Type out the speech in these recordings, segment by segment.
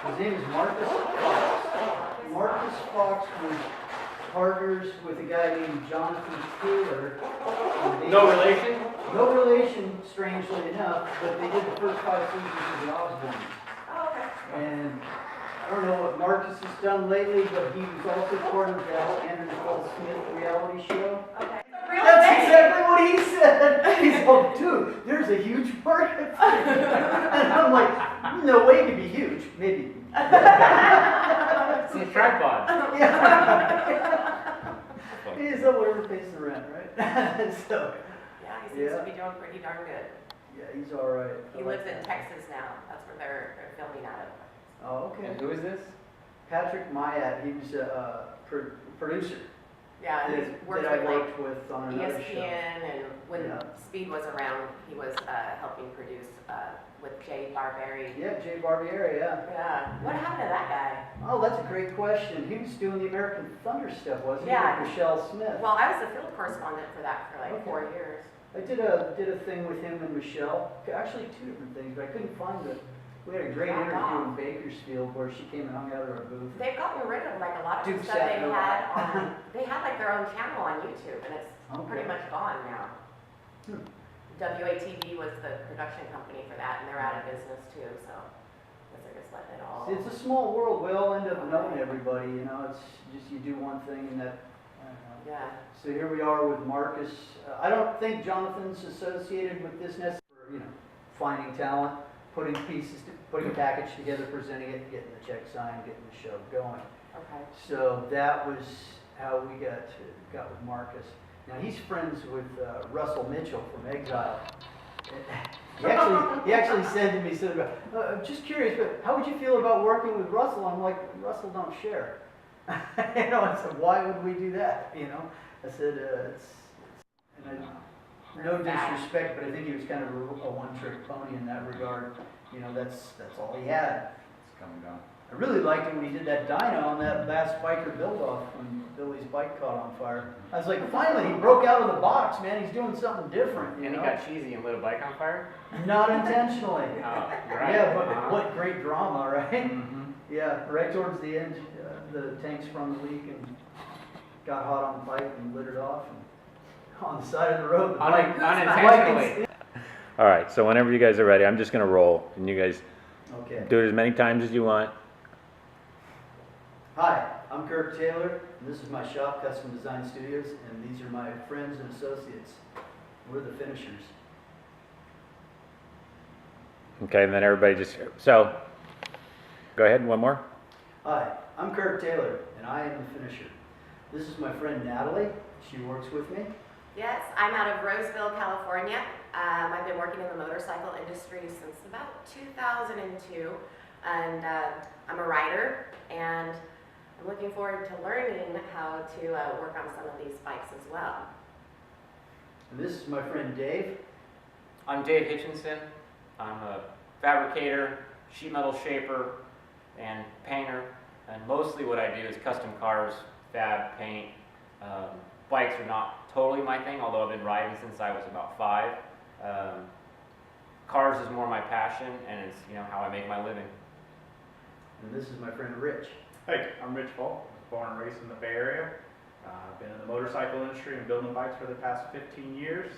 His name is Marcus Fox. Marcus Fox was partners with a guy named Jonathan Taylor. No relation? No relation, strangely enough, but they did the first 5 seasons of the Osbournes. Oh, okay. And I don't know what Marcus has done lately, but he was also part of that Andrew Nicole Smith reality show. Okay. That's exactly what he said. He's like, dude, there's a huge market for you. And I'm like, no way to be huge. Maybe. It's a tripod. Yeah. He's whoever pays the rent, right? So, Yeah, he seems to be doing pretty darn good. yeah, he's all right. He lives in Texas now. That's where they're filming out of. Oh, okay. And who is this? Patrick Myatt, he was a producer Yeah, and he's worked that I with worked with on another ESPN, show. and when Yeah. Speed was around, he was helping produce with Jay Barberry. Yeah, Jay Barbieri, yeah. Yeah. What happened to that guy? Oh, that's a great question. He was doing the American Thunder stuff, wasn't Yeah. he? With Michelle Smith. Well, I was a field correspondent for that for like Okay. 4 years. I did a thing with him and Michelle. Actually, 2 different things, but I couldn't find it. We had a great interview in Bakersfield where she came and hung out at our booth. They've gotten rid of like a lot of Duke the stuff they Satin had on. They had like their own channel on YouTube, and it's Okay. pretty much gone now. Hmm. WATV was the production company for that, and they're out of business too. So I guess they're just letting it all. See, it's a small world. We all end up knowing everybody, you know. It's just you do one thing and that. I don't know. Yeah. So here we are with Marcus. I don't think Jonathan's associated with this necessarily, you know, finding talent, putting putting a package together, presenting it, getting the check signed, getting the show going. Okay. So that was how we got with Marcus. Now he's friends with Russell Mitchell from Exile. He actually said to me, I'm just curious, but how would you feel about working with Russell? I'm like, Russell don't share. You know, I said, why would we do that? You know, I said, no disrespect, but I think he was kind of a one-trick pony in that regard. You know, that's all he had. It's coming down. I really liked it when he did that dyno on that last biker build-off when Billy's bike caught on fire. I was like, finally, he broke out of the box, man. He's doing something different, you And know? he got cheesy and lit a bike on fire? Not intentionally. Oh, right. Yeah, but what great drama, right? Mm-hmm. Yeah, right towards the end, the tank sprung the leak and got hot on the pipe and lit it off. And on the side of the road, the bike... Unintentionally. All right, so whenever you guys are ready, I'm just going to roll, and you guys Okay. do it as many times as you want. Hi, I'm Kirk Taylor, and this is my shop, Custom Design Studios, and these are my friends and associates. We're the finishers. Okay, and then everybody just, so, go ahead, one more. Hi, I'm Kirk Taylor, and I am the finisher. This is my friend Natalie. She works with me. Yes, I'm out of Roseville, California. I've been working in the motorcycle industry since about 2002, and I'm a rider, and I'm looking forward to learning how to work on some of these bikes as well. And this is my friend Dave. I'm Dave Hitchinson. I'm a fabricator, sheet metal shaper, and painter. And mostly what I do is custom cars, fab, paint. Bikes are not totally my thing, although I've been riding since I was about 5. Cars is more my passion, and it's how I make my living. And this is my friend Rich. Hey, I'm Rich Volk. I was born and raised in the Bay Area. I've been in the motorcycle industry and building bikes for the past 15 years,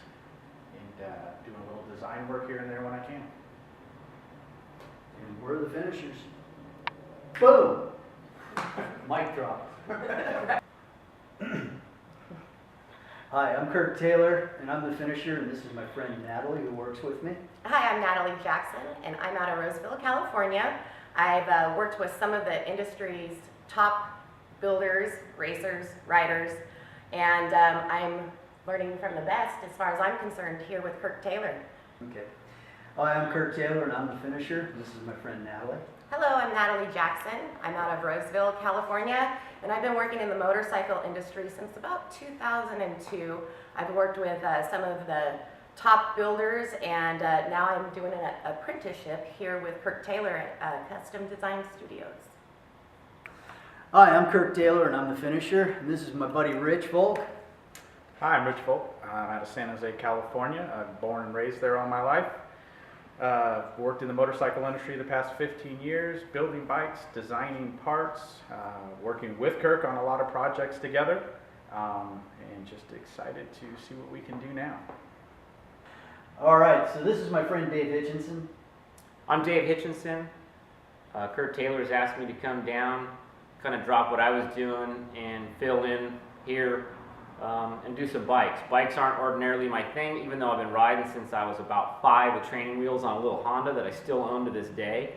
and doing a little design work here and there when I can. And we're the finishers. Boom! Mic drop. Hi, I'm Kirk Taylor, and I'm the finisher, and this is my friend Natalie who works with me. Hi, I'm Natalie Jackson, and I'm out of Roseville, California. I've worked with some of the industry's top builders, racers, riders, and I'm learning from the best as far as I'm concerned here with Kirk Taylor. Okay. Hi, I'm Kirk Taylor, and I'm the finisher. This is my friend Natalie. Hello, I'm Natalie Jackson. I'm out of Roseville, California, and I've been working in the motorcycle industry since about 2002. I've worked with some of the top builders, and now I'm doing an apprenticeship here with Kirk Taylor at Custom Design Studios. Hi, I'm Kirk Taylor, and I'm the finisher. And this is my buddy Rich Volk. Hi, I'm Rich Volk. I'm out of San Jose, California. I'm born and raised there all my life. Worked in the motorcycle industry the past 15 years, building bikes, designing parts, working with Kirk on a lot of projects together, and just excited to see what we can do now. All right, so this is my friend Dave Hitchinson. I'm Dave Hitchinson. Kurt Taylor's asked me to come down, kind of drop what I was doing and fill in here and do some bikes. Bikes aren't ordinarily my thing, even though I've been riding since I was about 5 with training wheels on a little Honda that I still own to this day.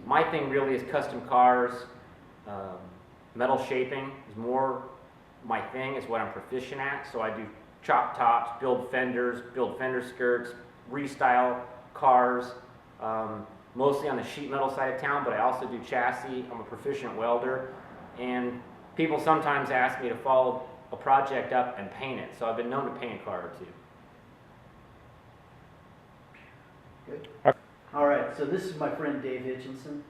My thing really is custom cars. Metal shaping is more my thing, is what I'm proficient at. So I do chop tops, build fenders, build fender skirts, restyle cars, mostly on the sheet metal side of town, but I also do chassis. I'm a proficient welder, and people sometimes ask me to follow a project up and paint it, so I've been known to paint a car or two. Good. All right, so this is my friend Dave Hitchinson.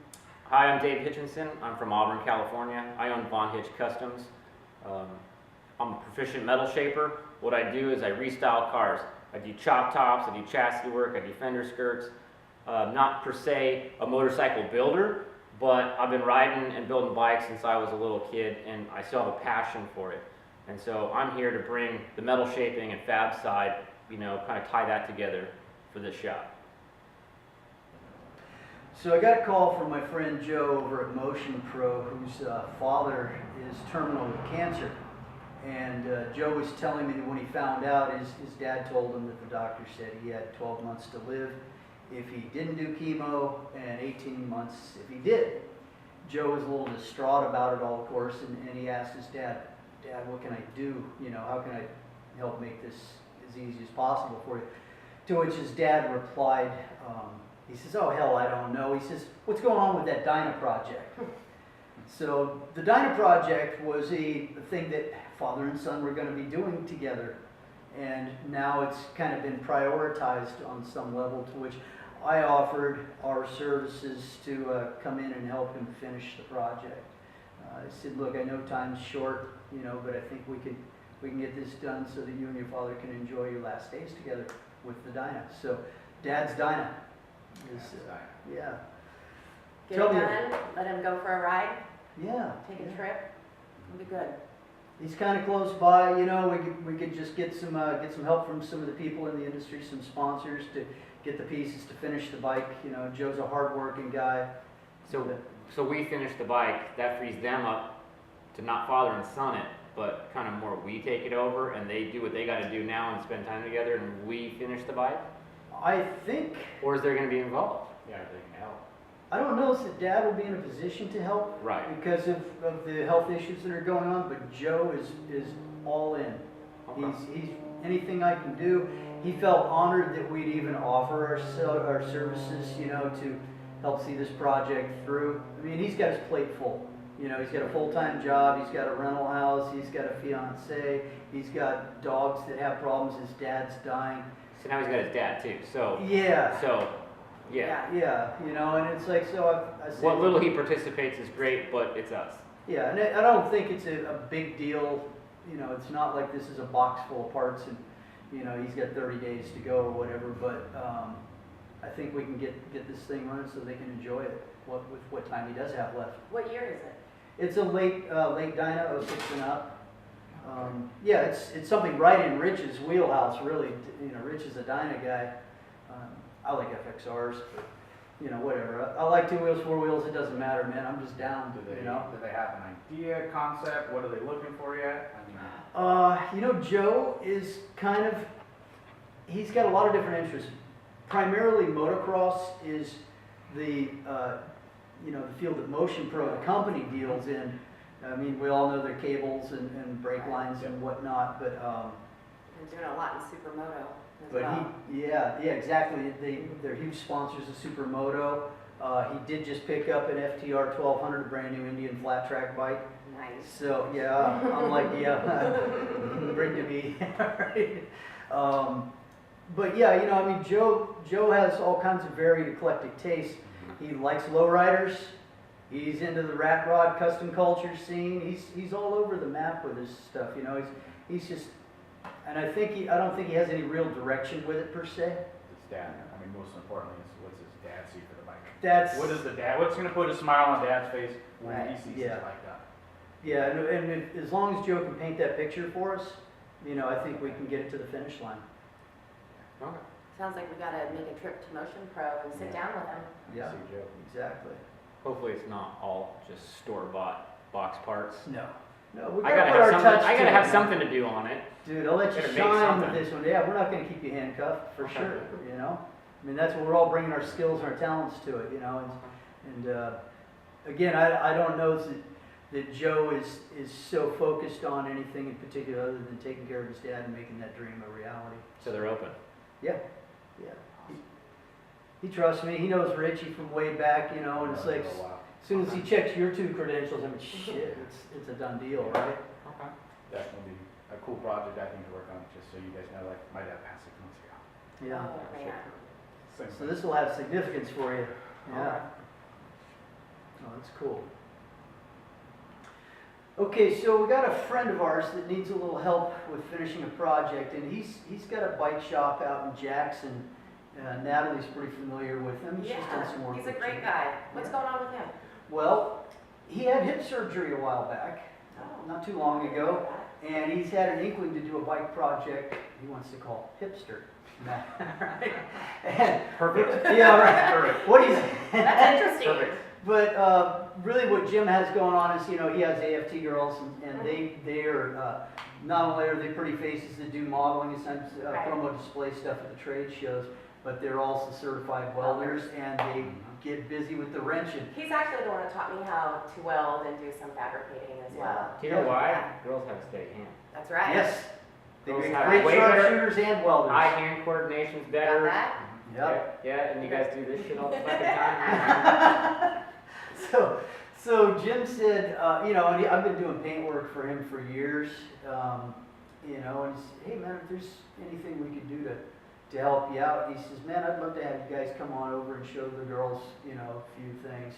Hi, I'm Dave Hitchinson. I'm from Auburn, California. I own Von Hitch Customs. I'm a proficient metal shaper. What I do is I restyle cars. I do chop tops, I do chassis work, I do fender skirts. Not per se a motorcycle builder, but I've been riding and building bikes since I was a little kid, and I still have a passion for it. And so I'm here to bring the metal shaping and fab side, kind of tie that together for this shop. So I got a call from my friend Joe over at Motion Pro, whose father is terminal with cancer. And Joe was telling me that when he found out, his dad told him that the doctor said he had 12 months to live if he didn't do chemo, and 18 months if he did. Joe was a little distraught about it all, of course, and he asked his dad, "Dad, what can I do? How can I help make this as easy as possible for you?" To which his dad replied, he says, "Oh, hell, I don't know." He says, "What's going on with that Dyna project?" So the Dyna project was a thing that father and son were going to be doing together. And now it's kind of been prioritized on some level, to which I offered our services to come in and help him finish the project. I said, "Look, I know time's short, but I think we can get this done so that you and your father can enjoy your last days together with the Dyna." So Dad's Dyna is, yeah. Get Tell it me- done, let him go for a ride, Yeah. take a trip, it'll be good. He's kind of close by, we could just get some help from some of the people in the industry, some sponsors to get the pieces to finish the bike. Joe's a hard-working guy. So we finish the bike, that frees them up to not father and son it, but kind of more we take it over and they do what they got to do now and spend time together, and we finish the bike? I think, Or is there going to be involved? Yeah, they can help. I don't know if Dad will be in a position to help Right. because of the health issues that are going on, but Joe is all in. Okay. He's anything I can do. He felt honored that we'd even offer our services, to help see this project through. I mean, he's got his plate full. He's got a full-time job, he's got a rental house, he's got a fiance, he's got dogs that have problems, his dad's dying. So now he's got his dad too, so. Yeah. So, yeah. Yeah, and it's like, so I said, What little he participates is great, but it's us. yeah, and I don't think it's a big deal. It's not like this is a box full of parts and, he's got 30 days to go or whatever, but I think we can get this thing running so they can enjoy it with what time he does have left. What year is it? It's a late Dyna, 06 and up. Yeah, it's something right in Rich's wheelhouse, really. Rich is a Dyna guy. I like FXRs, but whatever. I like 2 wheels, 4 wheels. It doesn't matter, man. I'm just down. Do they have an idea, concept? What are they looking for yet? Joe is he's got a lot of different interests. Primarily motocross is the the field that Motion Pro, the company, deals in. I mean, we all know their cables and brake lines and whatnot, but They're doing a lot in Supermoto as but well. yeah, exactly. They're huge sponsors of Supermoto. He did just pick up an FTR 1200, a brand new Indian flat track bike. Nice. So yeah, I'm like, yeah, bring to me. But yeah, Joe has all kinds of varied, eclectic tastes. He likes lowriders. He's into the rat rod custom culture scene. He's all over the map with his stuff. He's just, and I don't think he has any real direction with it per se. dad, I mean, most importantly, is what's his dad see for the bike? That's, What's gonna put a smile on dad's face when he Right. sees Yeah. his bike done? yeah, and as long as Joe can paint that picture for us, you know, I think we can get it to the finish line. Okay. Sounds like we gotta make a trip to Motion Pro and sit down with him. Yeah, See Joe. exactly. Hopefully it's not all just store-bought box parts. No, we I gotta gotta put have our something, touch I to gotta it, have man. something to do on it. Dude, I'll let you Better make shine with something. this one. Yeah, we're not gonna keep you handcuffed, for Okay. sure, you know? I mean, that's what we're all bringing our skills and our talents to it, you know? And again, I don't know that Joe is so focused on anything in particular other than taking care of his dad and making that dream a reality. So they're open. Yeah. He trusts me. He knows Richie from way back, you know, and it's like, as soon as he checks your two credentials, I mean, shit, it's a done deal, right? Okay. That's gonna be a cool project, I think, to work on, just so you guys know, like, my dad passed 6 months ago. Yeah. Oh, man. Same So thing. this will have significance for you. Yeah. Okay. Oh, that's cool. Okay, so we got a friend of ours that needs a little help with finishing a project, and he's got a bike shop out in Jackson. Natalie's pretty familiar with him. She's done some Yeah, work he's a with great him. guy. What's Yeah. going on with him? Well, he had hip surgery a while back, Oh. not too long ago, and he's had an inkling to do a bike project he wants to call Hipster. Right? And- Perfect. Yeah, right. Perfect. What he's That's interesting. Perfect. But really what Jim has going on is, you know, he has AFT girls and they are, not only are they pretty faces that do modeling and some Right. promo display stuff at the trade shows, but they're also certified welders and they get busy with the wrenching. He's actually the one that taught me how to weld and do some fabricating as well. Do you know why? Yeah. Girls have a steady hand. That's right. Yes, they Girls make have great way better sharpshooters and welders. Eye-hand coordination's Got better. that? Yep. Yeah, and you guys do this shit all the fucking time. So Jim said, you know, and I've been doing paint work for him for years, you know, and he said, hey man, if there's anything we could do to help you out, he says, man, I'd love to have you guys come on over and show the girls, you know, a few things.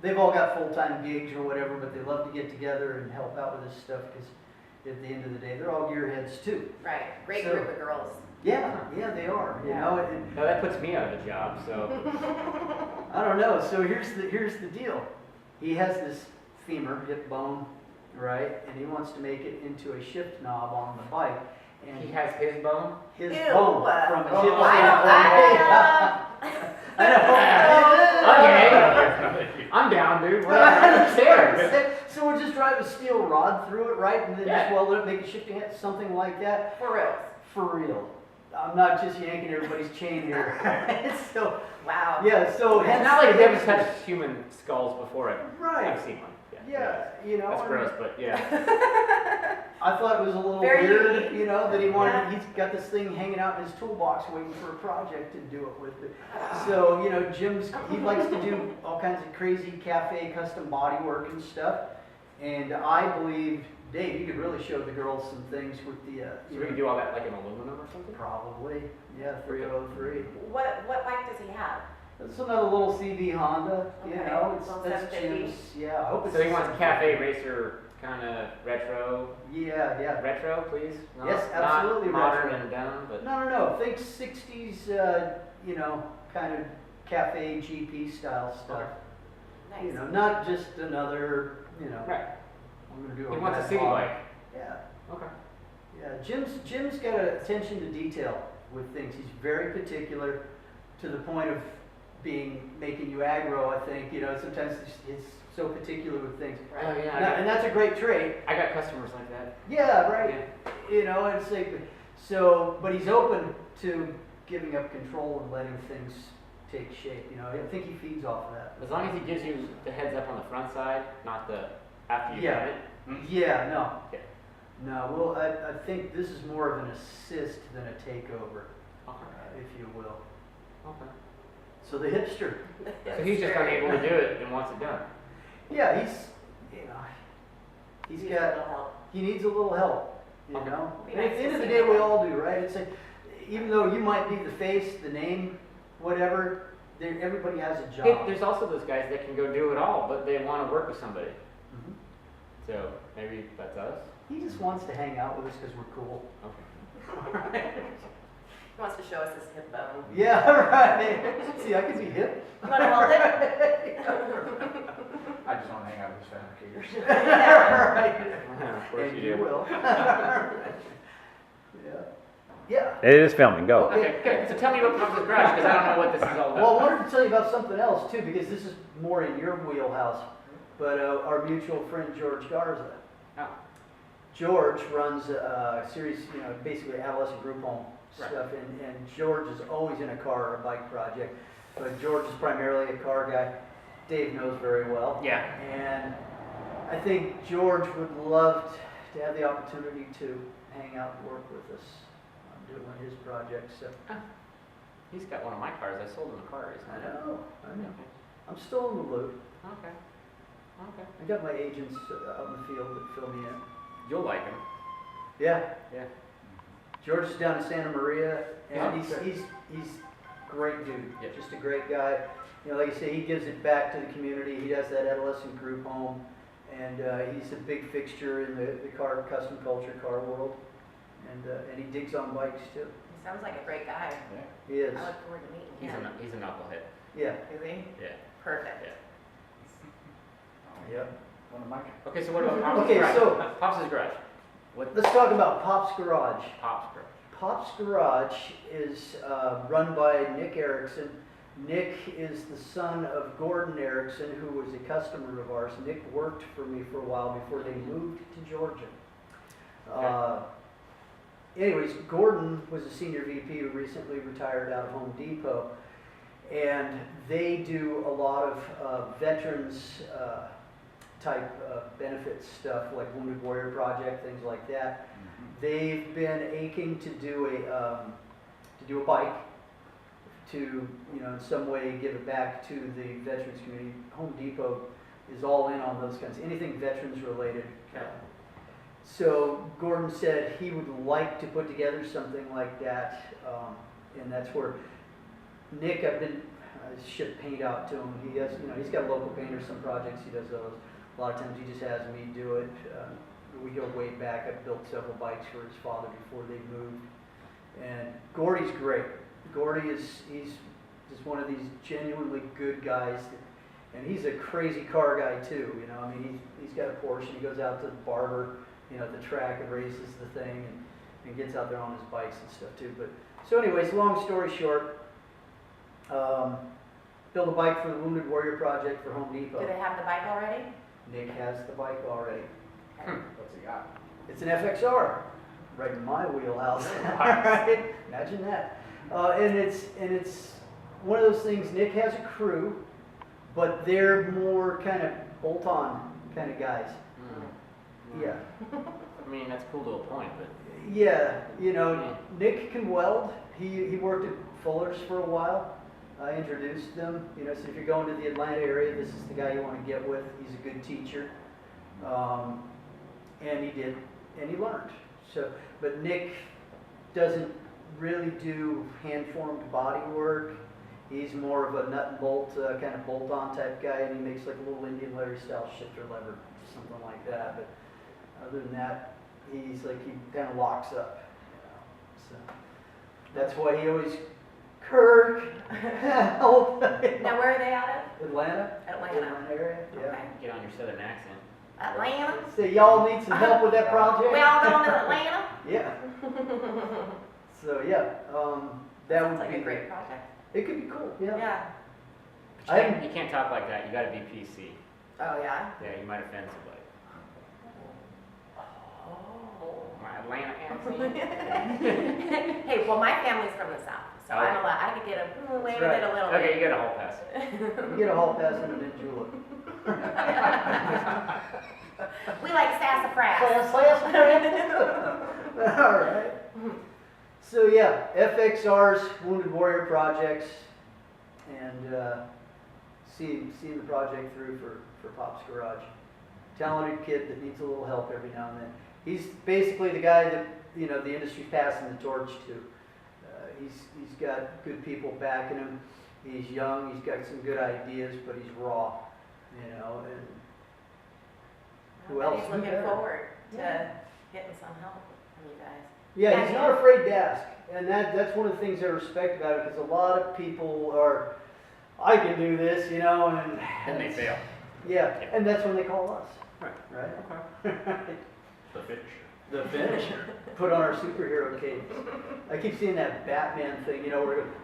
They've all got full-time gigs or whatever, but they love to get together and help out with this stuff because at the end of the day, they're all gearheads too. Right. Great So- group of girls. Yeah, they are, you know, and No, that puts me out of a job, so. I don't know. So here's the deal. He has this femur, hip bone, right? And he wants to make it into a shift knob on the bike. And He has his bone? his Ew. bone from his hip Okay. I'm down, dude. Whatever. Stairs. So we'll just drive a steel rod through it, right? And then just Yeah. weld it up, make a shifting head, something like that. For real. For real. I'm not just yanking everybody's chain here. So, Wow. yeah, so It's hence not like the we haven't hipsters. touched human skulls before. Right. I've seen one. Yeah, you know. That's and- gross, but yeah. I thought it was a little Very weird, unique. you know, that he wanted, Yeah. he's got this thing hanging out in his toolbox waiting for a project to do it with it. So, you know, he likes to do all kinds of crazy cafe custom body work and stuff. And I believe, Dave, you could really show the girls some things with the, So we can do all that like in aluminum or something? probably, yeah, 303. What bike does he have? It's another little CB Honda, you Okay, know, little that's 750. Jim's, yeah, I hope it's. So he wants a 750. cafe racer kind of retro. Yeah. Retro, please? Not, Yes, absolutely Not modern retro. and dumb, but. No. Think 60s, you know, kind of cafe GP style stuff. Nice. You know, not just another, you know, Right. I'm gonna do He a wants a red city bottom. bike. Yeah, Okay. yeah. Jim's got an attention to detail with things. He's very particular to the point of making you aggro. I think you know sometimes he's so particular with things. Oh, yeah. And that's a great trait. I got customers like that. Yeah, right. Yeah. You know, it's like so, but he's open to giving up control and letting things take shape. You know, I think he feeds off of that. As long as he gives you the heads up on the front side, not the after you've Yeah. done it. Yeah, no. Yeah. No, well, I think this is more of an assist than a takeover, Okay. if you will. Okay. So the hipster, So he's just unable to do it and wants it done. yeah, he's Needs a got, little help. he needs a little help, you Okay. know? Be And nice at the to end of the see day, him. we all do, right? It's like, even though you might be the face, the name, whatever, everybody has a job. Hey, there's also those guys that can go do it all, but they want to work with somebody. Mhm. So maybe that's us. He just wants to hang out with us because we're cool. Okay. He wants to show us his hip bone. Yeah, right. See, I can be hip. You want to hold it? I just want to hang out with his fabricators. Right. Of course And you do. will. Yeah. Yeah. It is filming, go. Okay, good. So tell me about Pops' Garage, because I don't know what this is all Well, about. I wanted to tell you about something else too, because this is more in your wheelhouse. But our mutual friend George Garza. Oh. George runs a series, basically adolescent group home Right. stuff, and George is always in a car or a bike project. But George is primarily a car guy. Dave knows very well. Yeah. And I think George would love to have the opportunity to hang out and work with us on doing his projects. So He's got one of my cars. I sold him a car I recently. know. I'm still in the loop. Okay. Okay. I got my agents out in the field that fill me in. You'll like him. Yeah. Yeah. George is down in Santa Maria, and Yeah. he's a great dude. Yeah. Just a great guy. Like I say, he gives it back to the community. He does that adolescent group home, and he's a big fixture in the car custom culture car world. And he digs on bikes too. He sounds like a great guy. He is. I look forward to meeting He's him. a knucklehead. Yeah. Is he? Yeah. Perfect. Yeah. Yep. One of my. Okay, so what about Pops' Okay, Garage? so- Pops' Garage. What? Let's talk about Pop's Garage. Pops' Garage. Pop's Garage is run by Nick Erickson. Nick is the son of Gordon Erickson, who was a customer of ours. Nick worked for me for a while before they moved to Georgia. Anyways, Gordon was a senior VP who recently retired out of Home Depot. And they do a lot of veterans type benefits stuff, like Wounded Warrior Project, things like that. They've been aching to do a bike to, in some way give it back to the veterans community. Home Depot is all in on those kinds, anything veterans related. Okay. So Gordon said he would like to put together something like that, and that's where Nick, I've been shipped paint out to him. He has, he's got local painters, some projects he does those. A lot of times he just has me do it. We go way back. I've built several bikes for his father before they moved. And Gordy's great. He's just one of these genuinely good guys. And he's a crazy car guy too, he's got a Porsche and he goes out to the barber, at the track and races the thing and gets out there on his bikes and stuff too. But so anyways, long story short, build a bike for the Wounded Warrior Project for Home Depot. Do they have the bike already? Nick has the bike already. What's he got? It's an FXR, right in my wheelhouse. Right? Imagine that. And it's one of those things. Nick has a crew, but they're more kind of bolt-on kind of guys. Yeah. I mean, that's cool to a point, but Yeah, Nick can weld. He worked at Fuller's for a while. I introduced them. So if you're going to the Atlanta area, this is the guy you want to get with. He's a good teacher. And he did, and he learned. So, but Nick doesn't really do hand-formed body work. He's more of a nut and bolt, kind of bolt-on type guy, and he makes like a little Indian Larry style shifter lever, something like that. But other than that, he kind of locks up. So that's why he always, Kirk, help. Now, where are they out of? Atlanta Atlanta. area, yeah. Okay. get on your southern accent. Atlanta? So y'all need some help with that project? We all going to Atlanta? Yeah. So yeah, that Sounds would like be a great project. It could be cool. Yeah. Yeah. But you can't talk like that. You got to be PC. Oh, yeah? Yeah, you might offend somebody. Oh. My Atlanta accent. Hey, well, my family's from the South, so Okay. I'm allowed, I could get away with right. it a little Okay, bit. you get a hall pass. You get a hall pass and an julep. We like sassafras. All right. So yeah, FXR's Wounded Warrior projects, and seeing the project through for Pop's Garage. Talented kid that needs a little help every now and then. He's basically the guy that the industry's passing the torch to. He's got good people backing him. He's young. He's got some good ideas, but he's raw. And who else? He's Who looking better? forward to Yeah. getting some help from you guys. Yeah, he's not afraid to ask, and that's one of the things I respect about it, because a lot of people are, I can do this, you know, And they fail. Yeah, and that's when they call us. Right. Right? Okay. The finisher. The finisher. Put on our superhero capes. I keep seeing that Batman thing, you know, where it goes.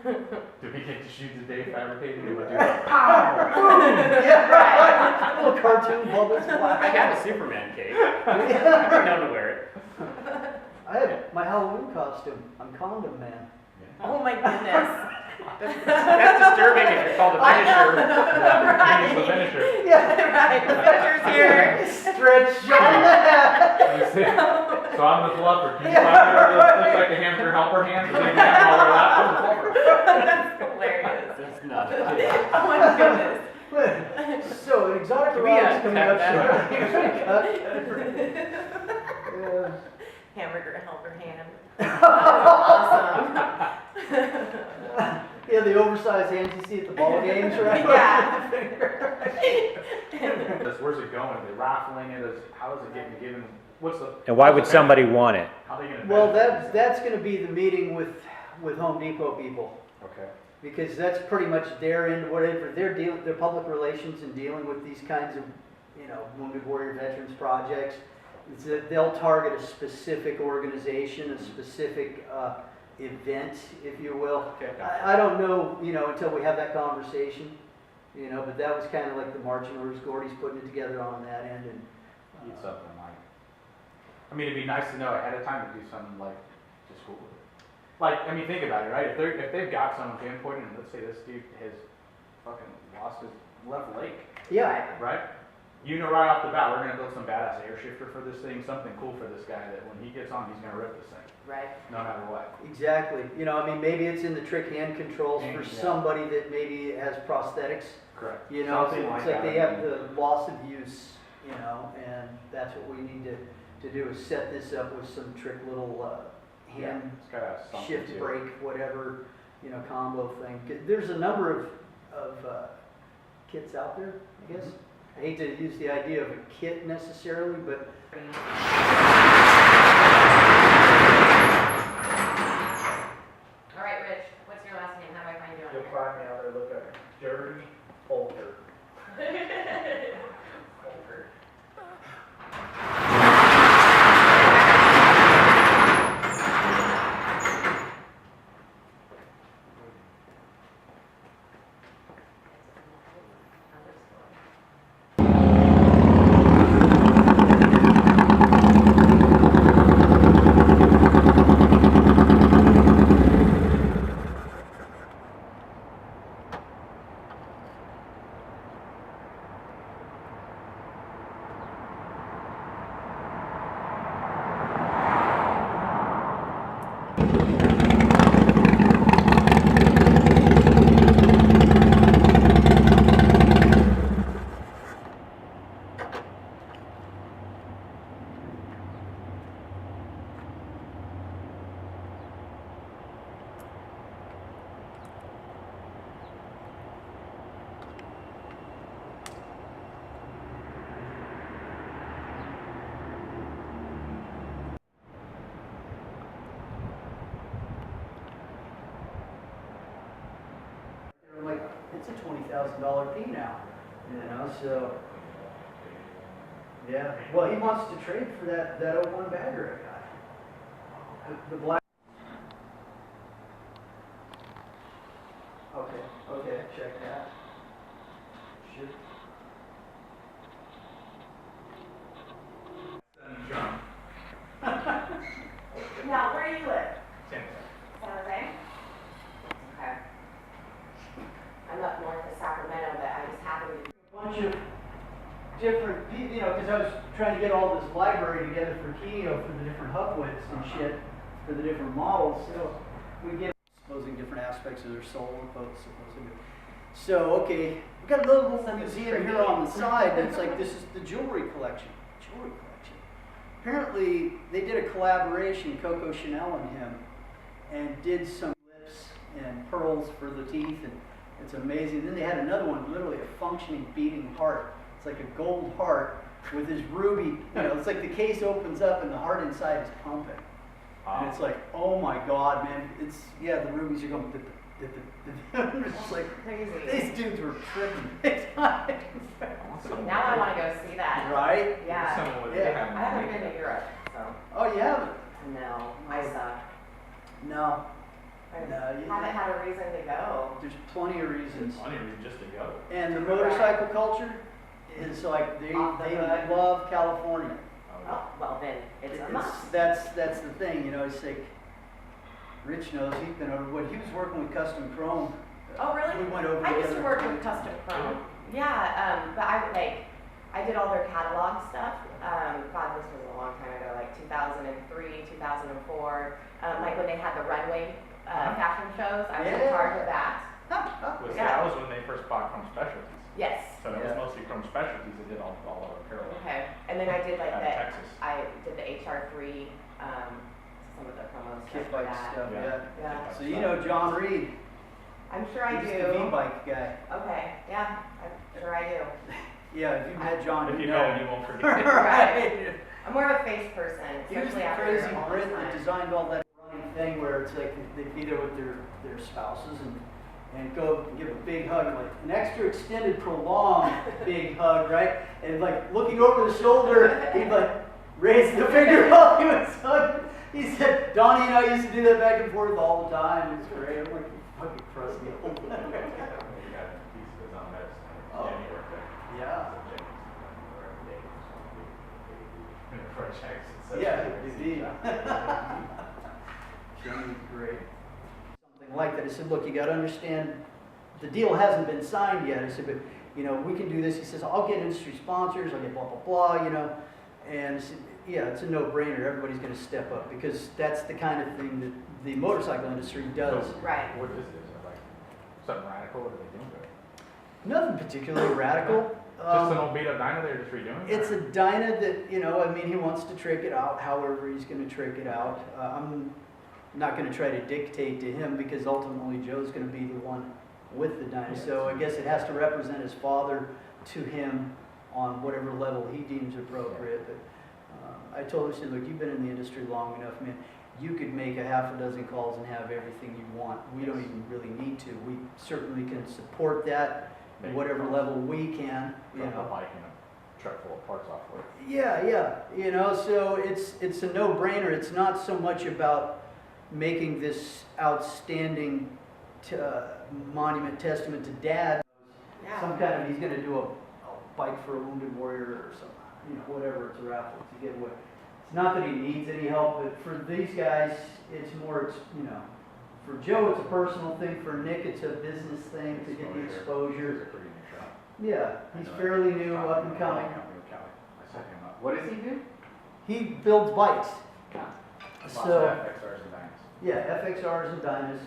Do we get to shoot the day fabricating? Do we do Yeah, right. Little cartoon bubbles I fly. have a Superman cape. I've been known to wear it. I have my Halloween costume. I'm Condom Man. Oh my goodness. That's disturbing if you're called a finisher. Finish the finisher. Yeah. Right, the finisher's here. Stretch. So I'm the fluffer. Can you find me where this looks like a hamster helper hand? So you can all over that. I'm the fluffer. That's hilarious. That's nuts. Oh my goodness. So an exotic Can we, arrival is coming cut up that shortly. Yeah. Hamburger helper hand. Awesome. Yeah, the oversized hands you see at the ball games, right? Yeah. Where's it going? Are they raffling it? How is it getting given? What's the? And why would somebody want it? How are they gonna? Well, benefit? that's going to be the meeting with Home Depot people, Okay. because that's pretty much their end, whatever their public relations and dealing with these kinds of, you know, Wounded Warrior Veterans projects. It's that they'll target a specific organization, a specific event, if you will. Okay. I don't know, you know, until we have that conversation, you know, but that was kind of like the marching orders. Gordy's putting it together on that end, and Eat something like. I mean, it'd be nice to know ahead of time to do something like just cool with it. Like, I mean, think about it, right? If they've got someone pinpointed, and let's say this dude has fucking lost his left leg, yeah, right? You know right off the bat, we're gonna build some badass air shifter for this thing, something cool for this guy that when he gets on, he's gonna rip this thing, Right. no matter what. exactly. You know, I mean, maybe it's in the trick hand controls for Yeah. somebody that maybe has prosthetics. Correct. You know, Something it's like like that. they have the loss of use, you know, and that's what we need to do is set this up with some trick little hand It's gotta have something shift to it. break, whatever, you know, combo thing. There's a number of kits out there, I guess. I hate to use the idea of a kit necessarily, but All right, Rich, what's your last name? How do I find you on You'll here? find me out there, look at Dirty Polter. Polter. I'm like, it's a $20,000 P now, you know, so. Yeah, well, he wants to trade for that 01 bagger I got. The black. Okay, check that. Should. John. Now, where do you live? Same thing. San Jose? Okay. I'm up north of Sacramento, but I just happened to. Bunch of different, you know, because I was trying to get all this library together for Keo for the different hub widths and shit, for the different models, so we get exposing different aspects of their soul and boats, supposedly. So, okay, we got a little museum here on the side that's like, this is the jewelry collection. Apparently, they did a collaboration, Coco Chanel and him, and did some lips and pearls for the teeth, and it's amazing. Then they had another one, literally a functioning, beating heart. It's like a gold heart with his ruby, it's like the case opens up and the heart inside is pumping. And it's like, oh my God, man, the rubies are going, I'm just like, Crazy. these dudes were tripping big time. Now I want to go see that. Right? Yeah. Yeah. I haven't been to Europe, so. Oh, you haven't? No, I suck. No. I No, haven't had a reason to go. There's plenty of reasons. Funny reason just to go. And the motorcycle culture is like, they Off the hook. love California. Oh, well then, it's a must. That's the thing, it's like, Rich knows, he's been over, he was working with Custom Chrome. Oh, really? We went over I used to together. work with Custom Chrome. Yeah, but I did all their catalog stuff. God, this was a long time ago, like 2003, 2004. Like when they had the runway fashion shows, I was in charge of that. That was when they first bought Chrome Specialties. Yes. So that was mostly Chrome Specialties that did all of apparel. Okay. And then I did like Out of Texas. I did the HR3, some of the promo stuff Kid for bike that. stuff, Yeah. Yeah. So you know John Reed, I'm sure I he's do. the V-bike guy. Okay, yeah, I'm sure I do. Yeah, if you met John, If you know. haven't, you won't forget. Right. I'm more of a face person, He was especially the after crazy all Brit this that time. designed all that running thing where it's like they'd be there with their spouses and go give a big hug, like an extra extended, prolonged big hug, right? And like looking over the shoulder, he'd like raise the finger while he was hugging. He said, Donnie and I used to do that back and forth all the time. It's great. I'm like, fucking crusty old. You got pieces of on that. Oh. Jenny worked there. Yeah. Projects. Yeah, indeed. Jenny's great. Something like that. I said, look, you got to understand, the deal hasn't been signed yet. I said, but we can do this. He says, I'll get industry sponsors. I'll get blah blah blah. And I said, yeah, it's a no-brainer. Everybody's going to step up because that's the kind of thing that the motorcycle industry does. Right. What is this? Like something radical? What are they doing to it? Nothing particularly radical. Just an old beat up Dyna they're just redoing? It's a Dyna that, he wants to trick it out however he's going to trick it out. I'm not going to try to dictate to him because ultimately Joe's going to be the one with the Dyna. So I guess it has to represent his father to him on whatever level he deems appropriate. But I told him, I said, look, you've been in the industry long enough, man. You could make a half a dozen calls and have everything you want. We don't even really need to. We certainly can support that at whatever level we can. Drop a bike and a truck full of parts off for it. Yeah. So it's a no-brainer. It's not so much about making this outstanding monument testament to Dad. Yeah. Some kind of, he's going to do a bike for a wounded warrior or something, whatever, it's a raffle to get away. It's not that he needs any help, but for these guys, it's more, for Joe, it's a personal thing. For Nick, it's a business thing to get the exposure. He's a pretty new shop. Yeah, he's fairly new, up and coming. I set him up. What does he do? He builds bikes. Lots So, of FXRs and Dynas. yeah, FXRs and Dynas.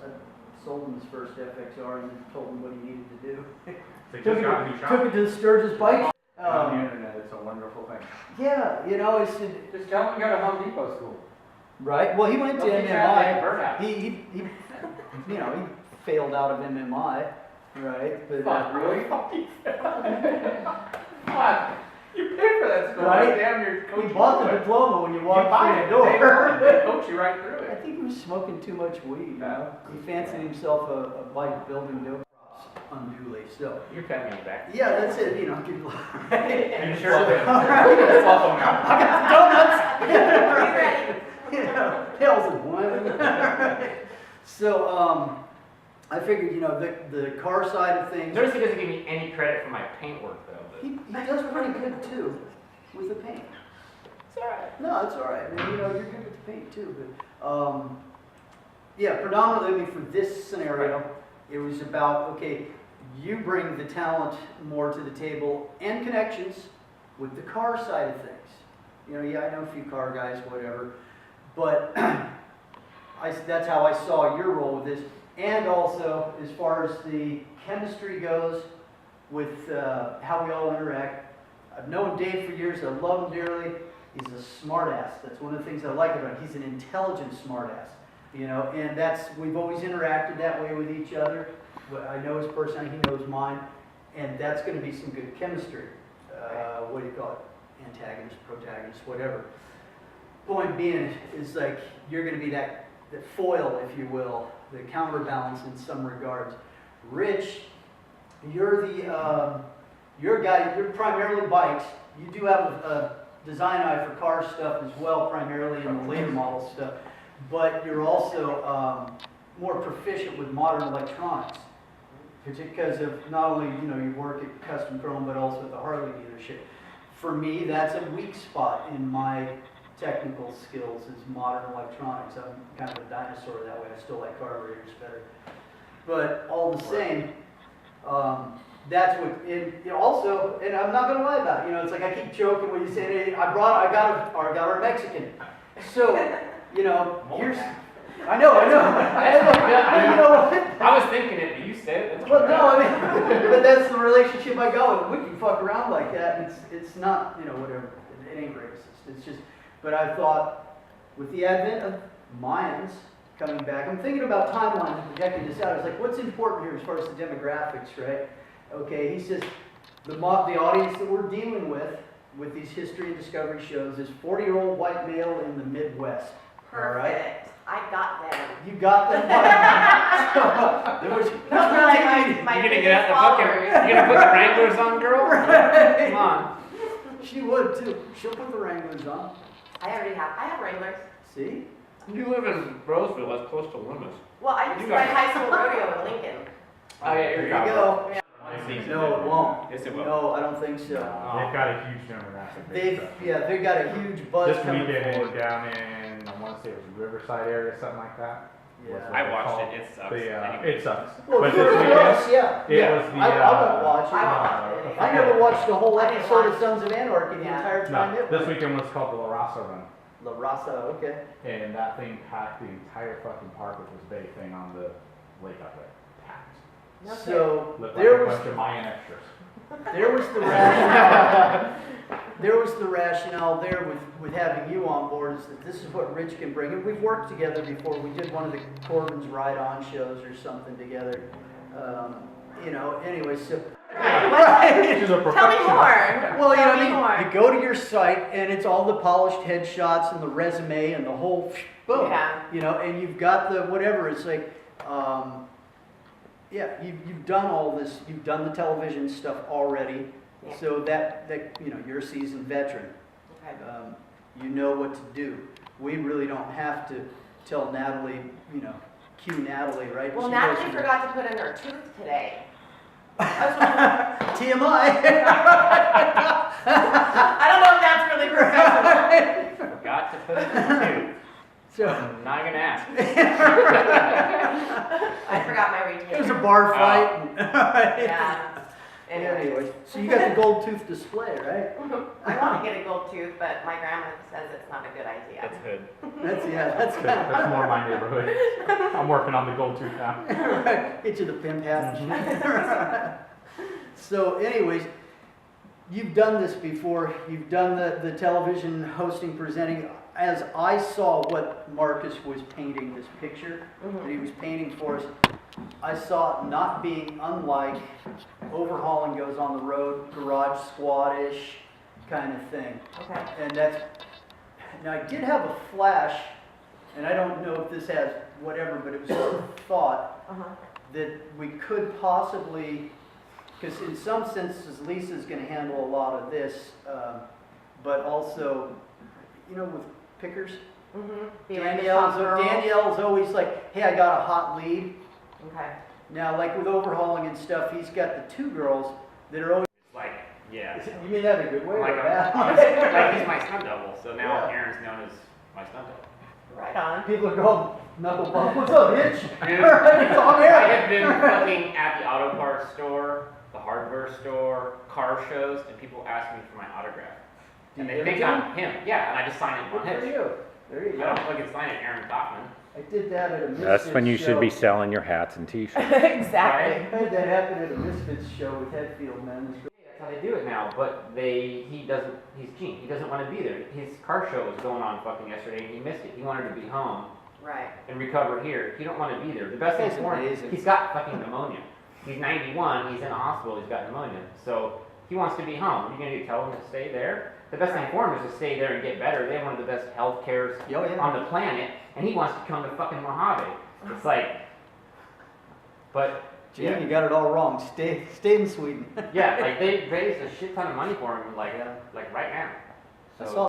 I sold him his first FXR and then told him what he needed to do. They Took just got a new it shop. to the Sturgis bike. On the internet, it's a wonderful thing. Yeah, I said, Just tell him to go to Home Depot school. right? Well, he went to Don't be trying to make a MMI. burnout. He he failed out of MMI, right? But Fuck, really? Fuck. You paid for that school. Right? Damn, you're he coaching. bought the diploma when you You walked buy through it. the door. They coach you right through I it. think he was smoking too much weed. He fancied himself a bike building dope props unduly. So You're patting me on the back. yeah, that's it. Give you And sure So- did. Cell phone out. donuts. Tails of one. So I figured, the car side of things. Notice he doesn't give me any credit for my paint work though. But He does pretty good too with the paint. it's all right. No, it's all right. I mean, you're good with the paint too. But yeah, predominantly for this scenario, it was about, okay, you bring the talent more to the table and connections with the car side of things. Yeah, I know a few car guys, whatever, but that's how I saw your role with this. And also, as far as the chemistry goes, with how we all interact. I've known Dave for years. I love him dearly. He's a smart ass. That's one of the things I like about him. He's an intelligent smart ass. And we've always interacted that way with each other. I know his personality, he knows mine. And that's gonna be some good chemistry. What do you call it? Antagonist, protagonist, whatever. Point being is like, you're gonna be that foil, if you will, the counterbalance in some regards. Rich, you're you're a guy, you're primarily bikes. You do have a design eye for car stuff as well, primarily in the later model stuff. But you're also more proficient with modern electronics. Because of not only, you work at Custom Chrome, but also at the Harley dealership. For me, that's a weak spot in my technical skills, is modern electronics. I'm kind of a dinosaur that way. I still like carburetors better. But all the same, that's what, also, and I'm not gonna lie about it, it's like I keep joking when you say, hey, I got our Mexican. So, here's, I know. You know what? I was thinking it, but you said it. That's Well, all no, right. but that's the relationship I got with. We can fuck around like that, and it's not, whatever. It ain't racist. It's just, but I thought, with the advent of Mayans coming back, I'm thinking about timelines and projecting this out. I was like, what's important here as far as the demographics, right? Okay, he says the audience that we're dealing with these history and discovery shows is 40-year-old white male in the Midwest. Perfect. All right? I got them. You got them. Those are like my You're gonna biggest get out the followers. fucking, you're gonna put the Wranglers on, girl? Right. Come on. She would too. She'll put the Wranglers on. I have Wranglers. See? You live in Roseville, that's close to Loomis. Well, I used You to ride got- high school rodeo in Lincoln. Oh, yeah, There you go. No, it won't. Yes, it will. No, I don't think so. They've got a huge demographic. They've got a huge buzz This coming weekend forward. down in, I want to say it was Riverside area, something like that. Yeah. I watched it, it sucks. It sucks. Well, But for this weekend, us, yeah. it yeah. was the, I won't watch it. I won't watch it. I never watched the whole I didn't episode of watch- Sons of Anarchy the Yeah. entire time. no, it this went. weekend was called the La Raza Run. La Raza, okay. And that thing packed the entire fucking park with this big thing on the lake up there. Packed. No So Looked like there a was bunch of Mayan extras. there was the rationale. There was the rationale there with having you on board, is that this is what Rich can bring. And we've worked together before. We did one of the Corbin's ride-on shows or something together. Anyway, so. Which is a Tell me perfectionist. more. Well, Tell me I mean, more. you go to your site and it's all the polished headshots and the resume and the whole boom. Yeah. And you've got the whatever. It's like, you've done all this. You've done the television stuff already. Yeah. So that you're a seasoned veteran. Okay. You know what to do. We really don't have to tell Natalie, cue Natalie, right? Well, She Natalie knows- forgot to put in her tooth today. TMI. I don't know if that's really professional. Forgot to put it in two. So I'm not gonna ask. I forgot my retainer. it was a bar fight. Yeah. Anyway, so you got the gold tooth display, right? I want to get a gold tooth, but my grandma says it's not a good idea. That's hood. That's kind That's more my neighborhood. I'm working on the gold tooth now. of right. Get you the pimp hat. So, anyways, you've done this before. You've done the television hosting, presenting. As I saw what Marcus was painting, this picture that he was painting for us, I saw it not being unlike Overhauling Goes on the Road, Garage Squad-ish kind of thing. Okay. And now I did have a flash, and I don't know if this has whatever, but it was just a thought that we could possibly, because in some senses Lisa's going to handle a lot of this, but also, with pickers, Be like the top girl. Danielle's always like, hey, I got a hot lead. Okay. Now, like with Overhauling and stuff, he's got the two girls that are always, Like, yeah. you mean that in a good way or Like, bad? like he's my stunt double, so now Yeah. Aaron's known as my stunt double. Right on. People are going, knuckle bump, what's up, Hitch? Dude, It's on I air. have been fucking at the auto parts store, the hardware store, car shows, and people ask me for my autograph. And they think I'm him. Yeah, and I just sign it Good on for Hitch. you. There you I go. don't fucking sign it Aaron Kaufman. I did that at a Misfits That's when you should be show. selling your hats and t-shirts. I Exactly. had that happen at a Misfits show with Hetfield, man. That's how they do it now, but he's Gene. He doesn't want to be there. His car show was going on fucking yesterday and he missed it. He wanted to be home Right. and recover here. He don't want to be there. The best That's thing for him, amazing. he's got fucking pneumonia. He's 91, he's in the hospital, he's got pneumonia. So he wants to be home. What are you going to do? Tell him to stay there? The best thing for him is to stay there and get better. They have one of the best health cares Oh, yeah. on the planet, and he wants to come to fucking Mojave. It's like, but Gee, you got it all wrong. Stay in Sweden. yeah, like they raised a shit ton of money for him, like right now. I So saw